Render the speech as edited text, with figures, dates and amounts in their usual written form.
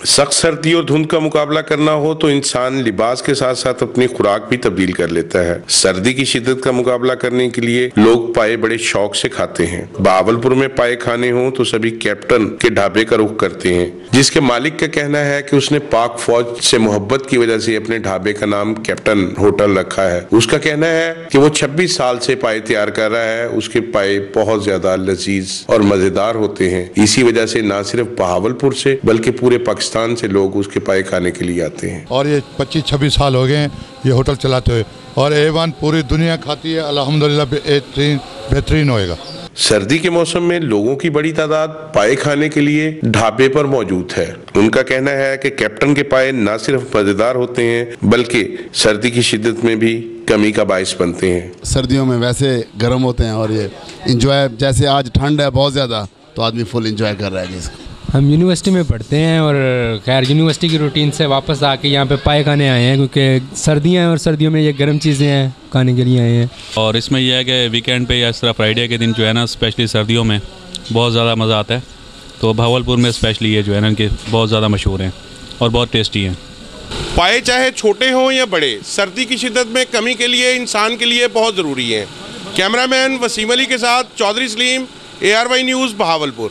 सख्त सर्दी और धुंध का मुकाबला करना हो तो इंसान लिबास के साथ साथ अपनी खुराक भी तब्दील कर लेता है। सर्दी की शिद्दत का मुकाबला करने के लिए लोग पाए बड़े शौक से खाते हैं। बहावलपुर में पाए खाने हो तो सभी कैप्टन के ढाबे का रुख करते हैं, जिसके मालिक का कहना है कि उसने पाक फौज से मोहब्बत की वजह से अपने ढाबे का नाम कैप्टन होटल रखा है। उसका कहना है कि वो 26 साल से पाए तैयार कर रहा है। उसके पाए बहुत ज्यादा लजीज और मजेदार होते हैं। इसी वजह से न सिर्फ बहावलपुर से बल्कि पूरे पाकिस्तान से लोग उसके पाए खाने के लिए आते हैं। और ये 25-26 साल हो गए ये होटल चलाते हुए, और A1 पूरी दुनिया खाती है। अल्हम्दुलिल्लाह बेहतरीन होएगा। सर्दी के मौसम में लोगों की बड़ी तादाद पाए खाने के लिए ढाबे पर मौजूद है। उनका कहना है कि कैप्टन के पाए न सिर्फ मजेदार होते हैं बल्कि सर्दी की शिद्दत में भी कमी का बाइस बनते हैं। सर्दियों में वैसे गर्म होते हैं और ये इंजॉय, जैसे आज ठंड है बहुत ज़्यादा तो आदमी फुल इंजॉय कर रहा है जिसको। हम यूनिवर्सिटी में पढ़ते हैं और खैर यूनिवर्सिटी की रूटीन से वापस आके यहाँ पे पाए खाने आए हैं, क्योंकि सर्दियाँ हैं और सर्दियों में ये गर्म चीज़ें हैं खाने के लिए आए हैं। और इसमें यह है कि वीकेंड पे या इस तरह फ्राइडे के दिन जो है ना, स्पेशली सर्दियों में बहुत ज़्यादा मज़ा आता है। तो भावलपुर में स्पेशली ये जो है ना, इनके बहुत ज़्यादा मशहूर हैं और बहुत टेस्टी हैं। पाए चाहे छोटे हों या बड़े, सर्दी की शिद्दत में कमी के लिए इंसान के लिए बहुत ज़रूरी है। कैमरामैन वसीम अली के साथ चौधरी सलीम, ARY न्यूज़, बहावलपुर।